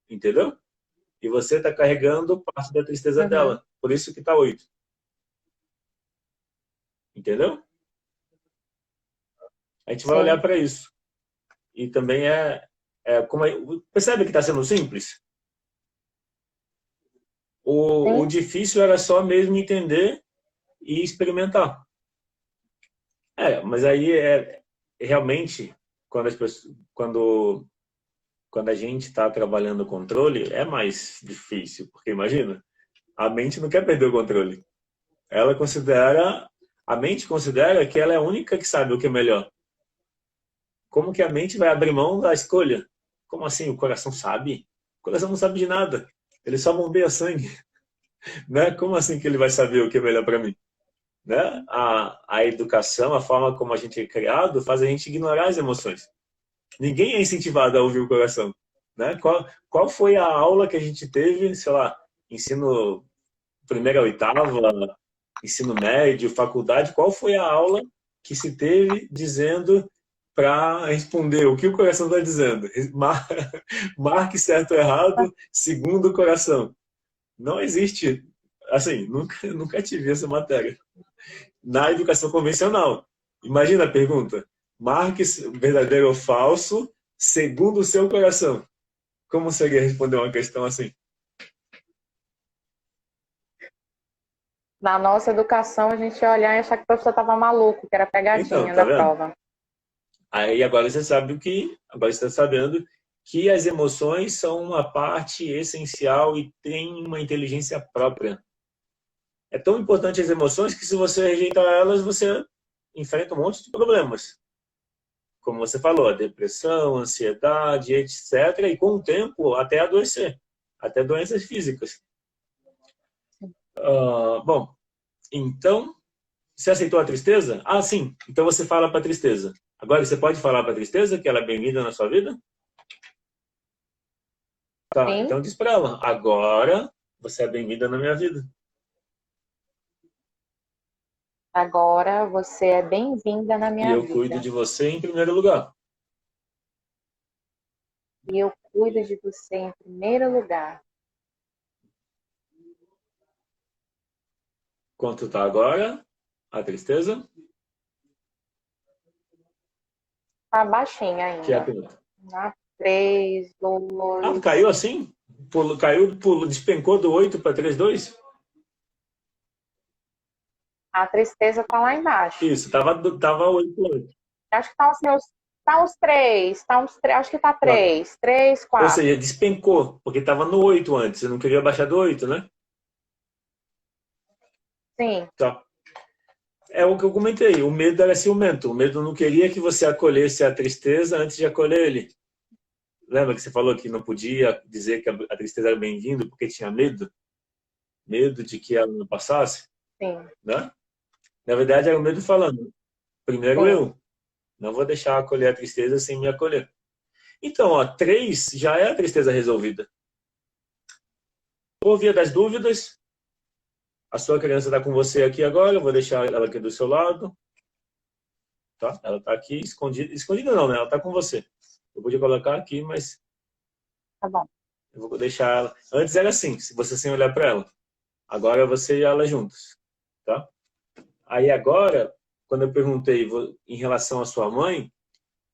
Entendeu? E você está carregando parte da tristeza Uhum, dela. Por isso que está 8. Entendeu? A gente vai olhar sim, para isso. E também percebe que está sendo simples? O sim, difícil era só mesmo entender e experimentar. Mas aí realmente quando as pessoas, quando a gente está trabalhando o controle é mais difícil, porque imagina, a mente não quer perder o controle. Ela considera, a mente considera que ela é a única que sabe o que é melhor. Como que a mente vai abrir mão da escolha? Como assim? O coração sabe? O coração não sabe de nada. Ele só bombeia sangue, né? Como assim que ele vai saber o que é melhor para mim? Né? A educação, a forma como a gente é criado, faz a gente ignorar as emoções. Ninguém é incentivado a ouvir o coração. Né? Qual foi a aula que a gente teve, sei lá, ensino primeira a oitava, ensino médio, faculdade, qual foi a aula que se teve dizendo para responder o que o coração está dizendo? Marque certo ou errado segundo o coração. Não existe, assim, nunca tive essa matéria. Na educação convencional. Imagina a pergunta. Marque verdadeiro ou falso segundo o seu coração. Como seria responder uma questão assim? na nossa educação a gente ia olhar e achar que o professor estava maluco, que era Então, pegadinha tá da vendo? prova. Aí agora você sabe agora você está sabendo que as emoções são uma parte essencial e têm uma inteligência própria. É tão importante as emoções que se você rejeitar elas, você enfrenta um monte de problemas. Como você falou, a depressão, a ansiedade, etc. E com o tempo, até adoecer, até doenças físicas. Bom, então, você aceitou a tristeza? Ah, sim. Então você fala para a tristeza. Agora, você pode falar para a tristeza que ela é bem-vinda na sua vida? Tá, Sim, então diz para ela, agora você é bem-vinda na minha vida. agora você é bem-vinda na E minha eu cuido vida. de você em primeiro lugar. E eu cuido de você em primeiro lugar. Quanto tá agora? A tristeza? Tá baixinha Que é a ainda. pergunta. Na 3, Ah, 2. caiu assim? Despencou do 8 para 3, 2? A tristeza tá lá embaixo. Isso, tava 8, 8. Acho que tá assim, tá uns 3. Acho que tá Tá. 3. 3, Ou seja, 4. despencou, porque tava no 8 antes. Você não queria baixar do 8, né? Sim, Tá. É o que eu comentei. O medo era ciumento. O medo não queria que você acolhesse a tristeza antes de acolher ele. Lembra que você falou que não podia dizer que a tristeza era bem-vinda porque tinha medo? Medo de que ela não passasse, sim, né? Na verdade, era o medo falando. Primeiro sim. eu. Não vou deixar acolher a tristeza sem me acolher. Então, ó, 3 já é a tristeza resolvida. Por via das dúvidas, a sua criança está com você aqui agora, eu vou deixar ela aqui do seu lado. Tá? Ela está aqui escondida. Escondida não, né? Ela está com você. Eu podia colocar aqui, mas Tá bom. Eu vou deixar ela. Antes era assim, se você sem olhar para ela. Agora é você e ela juntos, tá? Aí agora, quando eu perguntei em relação à sua mãe,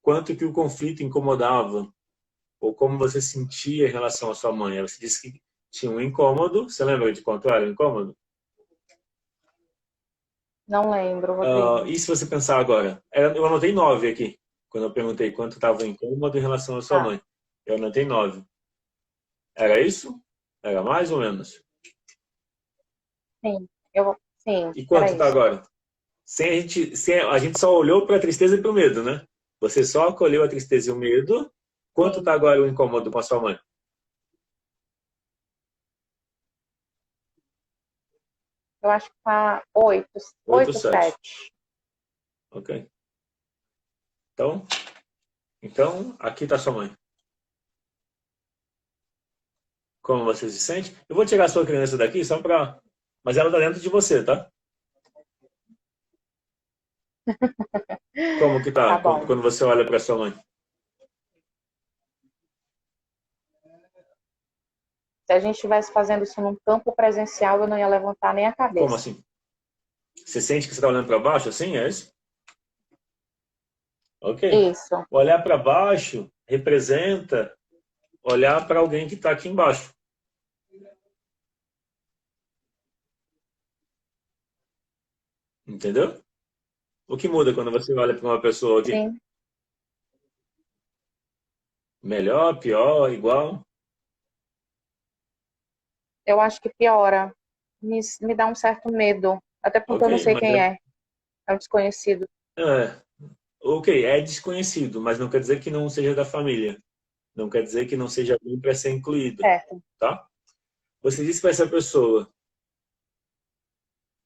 quanto que o conflito incomodava ou como você sentia em relação à sua mãe? Aí você disse que tinha um incômodo. Você lembra de quanto era o incômodo? Não lembro, Rodrigo. E se você pensar agora? Eu anotei 9 aqui, quando eu perguntei quanto estava o incômodo em relação à sua Ah, mãe. Eu anotei 9. Era isso? Era mais ou menos? sim, sim, E era quanto está isso. agora? A gente só olhou para a tristeza e para o medo, né? Você só acolheu a tristeza e o medo. Quanto Sim, está agora o incômodo com a sua mãe? eu acho que tá 8, 8, 8, 7. 7. Ok. Então, aqui está sua mãe. Como você se sente? Eu vou tirar a sua criança daqui só para... Mas ela está dentro de você, tá? Como que Tá tá bom. quando você olha para sua mãe? Se a gente estivesse fazendo isso num campo presencial, eu não ia levantar nem a Como cabeça. assim? Você sente que você está olhando para baixo assim? É isso? Ok. Isso, Olhar para baixo representa olhar para alguém que está aqui embaixo. Entendeu? O que muda quando você olha para uma pessoa aqui? sim. Melhor, pior, igual? Eu acho que piora. Me dá um certo medo. Até porque Ok, eu não sei mas quem é. É um desconhecido. ok, é desconhecido, mas não quer dizer que não seja da família. Não quer dizer que não seja alguém para ser incluído, Certo. tá? Você disse para essa pessoa,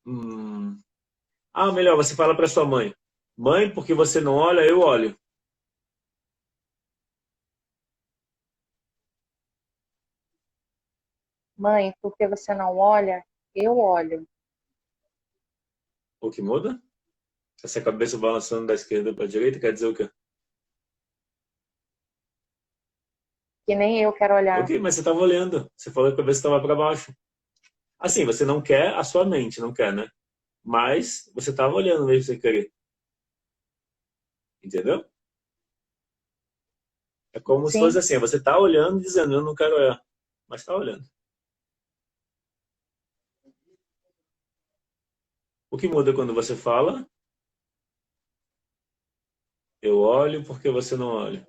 hum, melhor, você fala para sua mãe, mãe, porque você não olha, eu olho. Mãe, por que você não olha? Eu olho. O que muda? Essa cabeça balançando da esquerda para a direita quer dizer o quê? Que nem eu quero olhar. Ok, mas você estava olhando. Você falou que a cabeça estava para baixo. Assim, você não quer a sua mente, não quer, né? Mas você estava olhando mesmo sem querer. Entendeu? É como se fosse Sim, assim, você está olhando dizendo, eu não quero olhar. Mas está olhando. O que muda quando você fala, eu olho porque você não olha.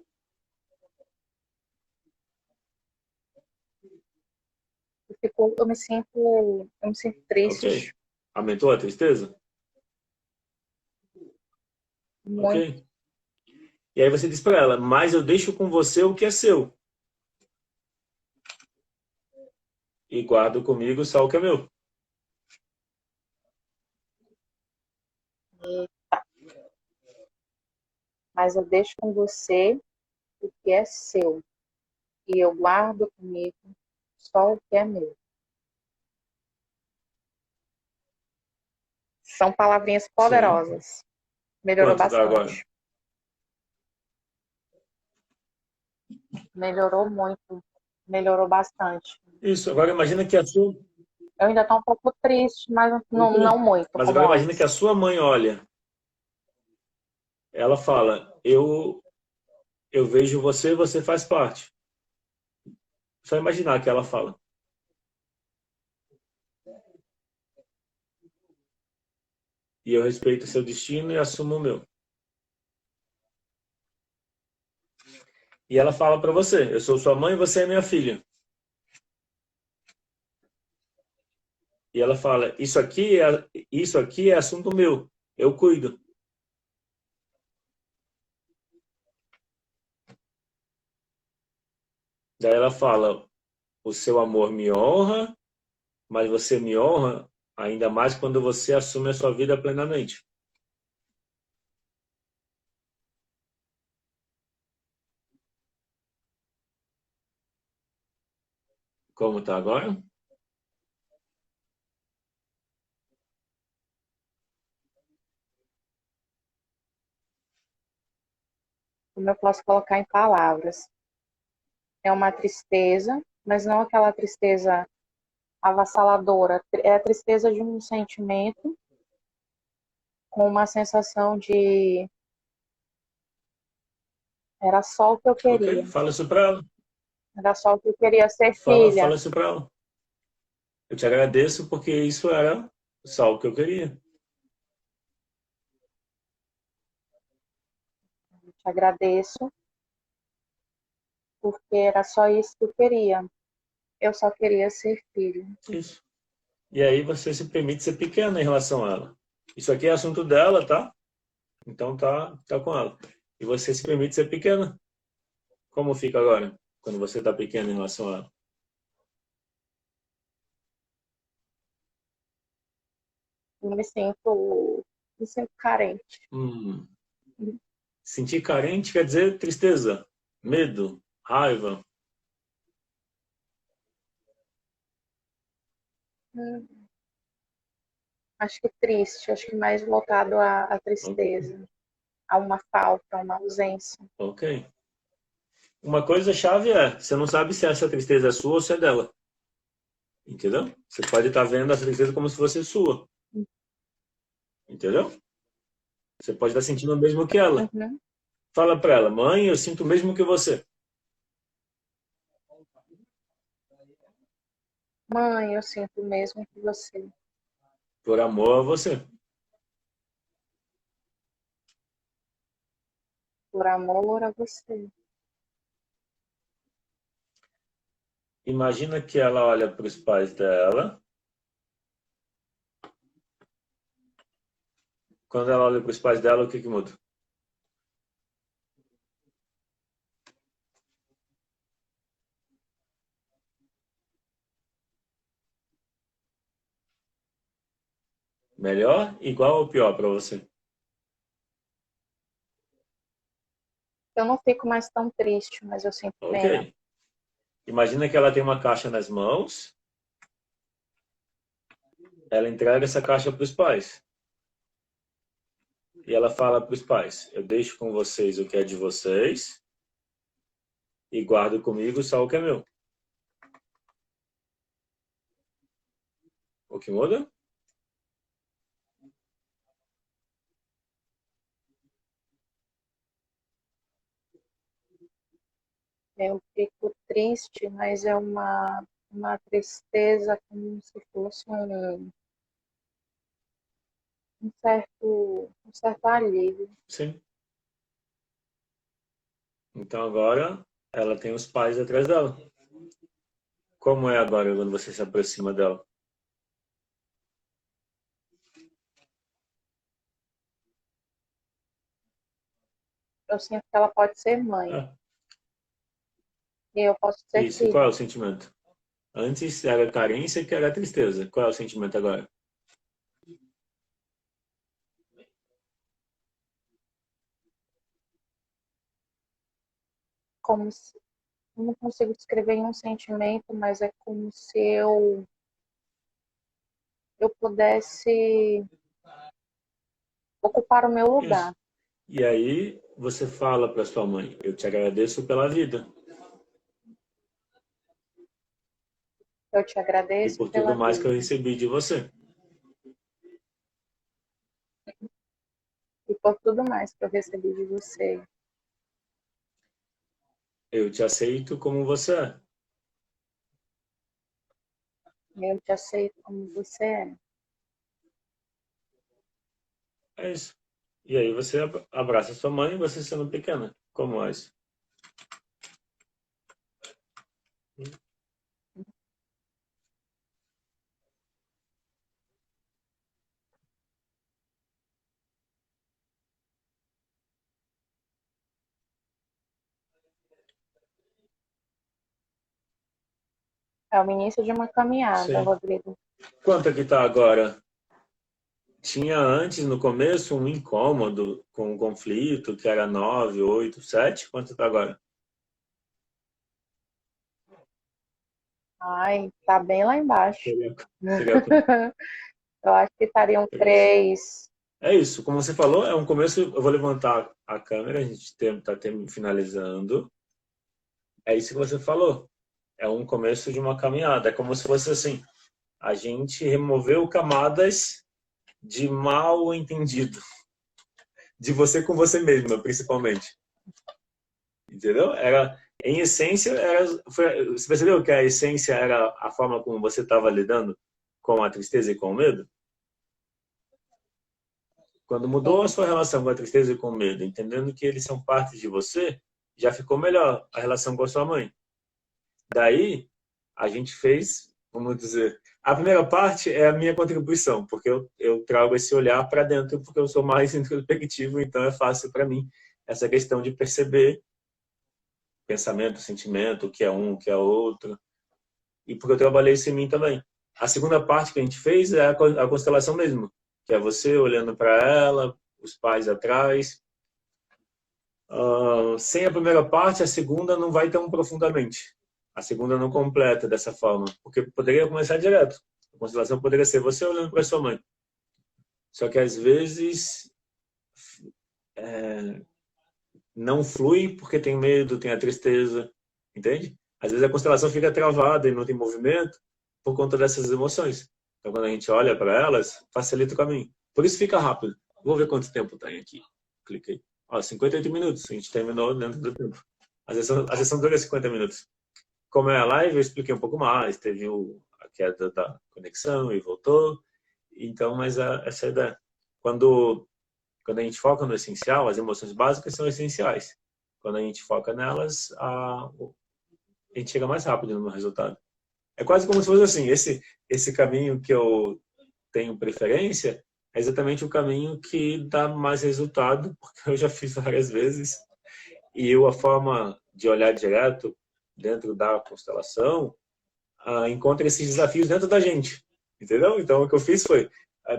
eu me sinto Ok. triste. Aumentou a tristeza? Ok. Muito. E aí você diz para ela, mas eu deixo com você o que é seu. E guardo comigo só o que é meu. Mas eu deixo com você o que é seu. E eu guardo comigo só o que é meu. São palavrinhas Sim. poderosas. Melhorou Quanto tá agora? bastante. Melhorou muito. Melhorou bastante. Isso. Agora imagina que a sua... Eu ainda estou um pouco triste, mas não, não Ok. muito, Mas como agora imagina que a antes. sua mãe olha. Ela fala, eu vejo você, você faz parte. Só imaginar que ela fala. E eu respeito seu destino e assumo o meu. E ela fala para você, eu sou sua mãe, você é minha filha. E ela fala, isso aqui é assunto meu. Eu cuido. Daí ela fala, o seu amor me honra, mas você me honra ainda mais quando você assume a sua vida plenamente. Como tá agora? Como eu posso colocar em palavras? É uma tristeza, mas não aquela tristeza avassaladora. É a tristeza de um sentimento com uma sensação de era só o que eu Ok? queria. Fala isso para ela. Era só o que eu queria ser Fala filha. isso para ela. Eu te agradeço porque isso era só o que eu queria. Te agradeço porque era só isso que eu queria. Eu só queria ser filho. Isso. E aí você se permite ser pequena em relação a ela. Isso aqui é assunto dela, tá? Então tá com ela. E você se permite ser pequena. Como fica agora, quando você tá pequena em relação a ela? Eu me sinto carente. Hum. Sentir carente quer dizer tristeza, medo, raiva. Hum, Acho que triste, acho que mais voltado à Ok. tristeza, a uma falta, a uma ausência. Ok. Uma coisa chave é, você não sabe se essa tristeza é sua ou se é dela. Entendeu? Você pode estar vendo essa tristeza como se fosse sua. Entendeu? Você pode estar sentindo o mesmo que ela. Uhum. Fala para ela, mãe, eu sinto o mesmo que você. Mãe, eu sinto o mesmo que você. Por amor a você. Por amor a você. Imagina que ela olha para os pais dela. Quando ela olha para os pais dela, o que muda? Melhor, igual ou pior para você? Eu não fico mais tão triste, mas eu sinto pena. Ok. Imagina que ela tem uma caixa nas mãos. Ela entrega essa caixa para os pais. E ela fala para os pais: eu deixo com vocês o que é de vocês e guardo comigo só o que é meu. O que muda? Eu fico triste, mas é uma tristeza como se fosse um certo alívio. Sim. Então agora ela tem os pais atrás dela. Como é agora quando você se aproxima dela? Eu sinto que ela pode ser mãe Ah, e eu posso ser isso. E qual é filha. o sentimento? Antes era carência, que era tristeza. Qual é o sentimento agora? Como se, eu não consigo descrever em um sentimento, mas é como se eu pudesse ocupar o meu Isso. lugar. E aí você fala para sua mãe: eu te agradeço pela vida Eu te e agradeço por tudo pela mais que eu vida recebi de você. e por tudo mais que eu recebi de você. Eu te aceito como você é. Eu te aceito como você é. É isso. E aí você abraça sua mãe, você sendo pequena. Como é isso? É o início de uma caminhada, Sim. Rodrigo. Quanto é que tá agora? Tinha antes, no começo, um incômodo com um conflito, que era 9, 8, 7. Quanto tá agora? Ai, tá bem lá embaixo. Seria quanto? Eu acho que estariam É isso. 3. É isso. Como você falou, é um começo. Eu vou levantar a câmera, a gente está finalizando. É isso que você falou. é um começo de uma caminhada. É como se fosse assim, a gente removeu camadas de mal entendido. De você com você mesma, principalmente. Entendeu? Em essência, você percebeu que a essência era a forma como você estava lidando com a tristeza e com o medo? Quando mudou a Sim. sua relação com a tristeza e com o medo, entendendo que eles são parte de você, já ficou melhor a relação com a sua mãe. Daí, a gente fez, vamos dizer, a primeira parte é a minha contribuição, porque eu trago esse olhar para dentro, porque eu sou mais introspectivo, então é fácil para mim essa questão de perceber pensamento, sentimento, o que é um, o que é outro, e porque eu trabalhei isso em mim também. A segunda parte que a gente fez é a constelação mesmo, que é você olhando para ela, os pais atrás. Sem a primeira parte, a segunda não vai tão profundamente. A segunda não completa dessa forma, porque poderia começar direto. A constelação poderia ser você olhando para sua mãe. Só que às vezes não flui porque tem medo, tem a tristeza, entende? Às vezes a constelação fica travada e não tem movimento por conta dessas emoções. Então, quando a gente olha para elas, facilita o caminho. Por isso fica rápido. Vou ver quanto tempo tem aqui. Cliquei. Ó, 58 minutos. A gente terminou dentro do tempo. A sessão dura 50 minutos. Como é a live, eu expliquei um pouco mais. Teve a queda da conexão e voltou. Então, mas essa é a ideia. Quando a gente foca no essencial, as emoções básicas são essenciais. Quando a gente foca nelas, a gente chega mais rápido no resultado. É quase como se fosse assim, esse caminho que eu tenho preferência é exatamente o caminho que dá mais resultado, porque eu já fiz várias vezes. E a forma de olhar direto dentro da constelação encontra esses desafios dentro da gente. Entendeu? Então, o que eu fiz foi,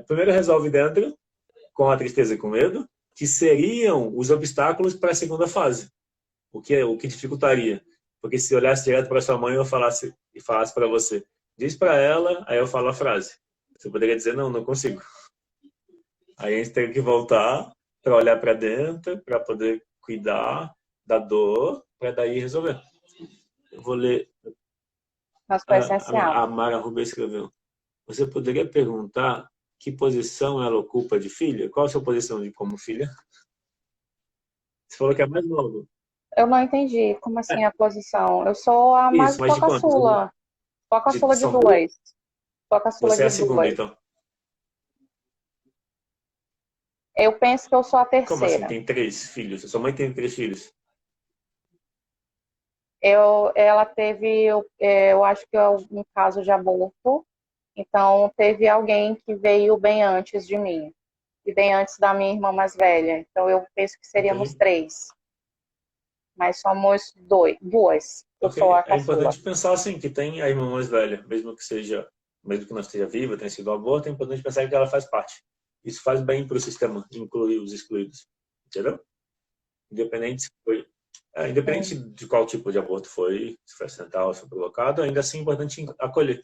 primeiro resolve dentro, com a tristeza e com o medo, que seriam os obstáculos para a segunda fase. O que dificultaria? Porque se olhasse direto para sua mãe, eu falasse para você, diz para ela, aí eu falo a frase. Você poderia dizer, não, não consigo. Aí a gente tem que voltar para olhar para dentro, para poder cuidar da dor, para daí resolver. Eu vou ler. Mas foi essencial. A Mara Rubens escreveu. Você poderia perguntar que posição ela ocupa de filha? Qual a sua posição de como filha? Você falou que é mais nova. Eu não entendi como assim a posição. Eu sou a mais Isso, mas sou de a quantas? caçula. Sou a caçula de São duas? duas. Sou a caçula Você é de a segunda, duas. então. Eu penso que eu sou a Como assim? terceira. Tem 3 filhos? Sua mãe tem 3 filhos? Ela teve, eu acho que é um caso de aborto. Então, teve alguém que veio bem antes de mim. E bem antes da minha irmã mais velha. Então, eu penso que seríamos Ok. três. Mas somos duas. Eu Ok. sou a É caçula. importante pensar assim, que tem a irmã mais velha, mesmo que não esteja viva, tenha sido um aborto, é importante pensar que ela faz parte. Isso faz bem para o sistema, incluir os excluídos. Entendeu? Independente se foi, independente Sim. de qual tipo de aborto foi, se foi acidental ou se foi provocado, ainda assim é importante acolher,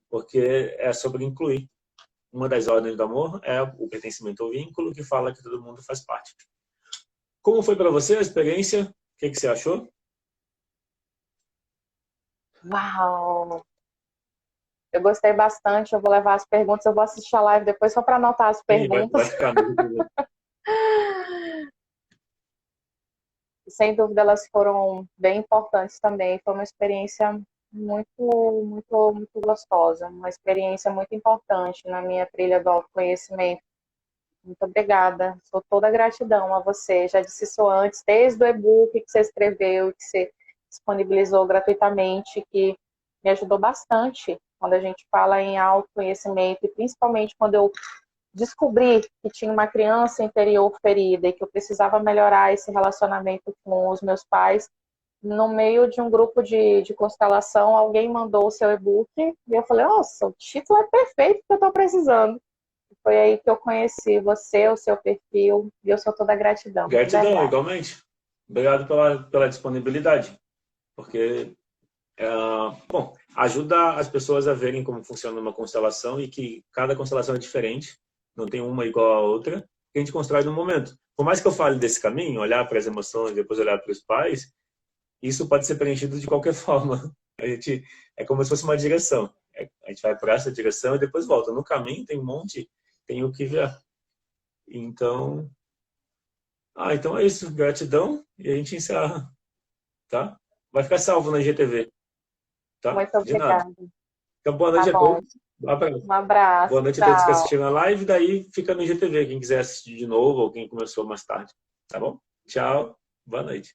porque é sobre incluir. Uma das ordens do amor é o pertencimento ao vínculo, que fala que todo mundo faz parte. Como foi para você a experiência? O que você achou? Uau! Eu gostei bastante. Eu vou levar as perguntas. Eu vou assistir a live depois só para anotar as Sim, vai perguntas. ficar no. Sem dúvida, elas foram bem importantes também. Foi uma experiência muito, muito, muito gostosa. Uma experiência muito importante na minha trilha do autoconhecimento. Muito obrigada. Sou toda gratidão a você. Já disse isso antes, desde o e-book que você escreveu, que você disponibilizou gratuitamente, que me ajudou bastante quando a gente fala em autoconhecimento, e principalmente quando eu descobri que tinha uma criança interior ferida e que eu precisava melhorar esse relacionamento com os meus pais. No meio de um grupo de constelação, alguém mandou o seu e-book e eu falei, nossa, o título é perfeito que eu estou precisando. Foi aí que eu conheci você, o seu perfil, e eu sou toda gratidão, de Gratidão, verdade. igualmente. Obrigado pela disponibilidade, porque bom, ajuda as pessoas a verem como funciona uma constelação e que cada constelação é diferente, não tem uma igual à outra, que a gente constrói no momento. Por mais que eu fale desse caminho, olhar para as emoções, depois olhar para os pais, isso pode ser preenchido de qualquer forma. A gente, é como se fosse uma direção. A gente vai para essa direção e depois volta. No caminho tem um monte, tem o que ver. Então, então é isso. Gratidão e a gente encerra, tá? Vai ficar salvo na GTV, tá? Muito De nada. obrigada. Então, boa Tá noite a bom. todos. Um abraço. Um abraço. Boa noite a todos que Tchau. assistiram a live. Daí fica no GTV, quem quiser assistir de novo ou quem começou mais tarde. Tá bom? Tchau. Boa noite.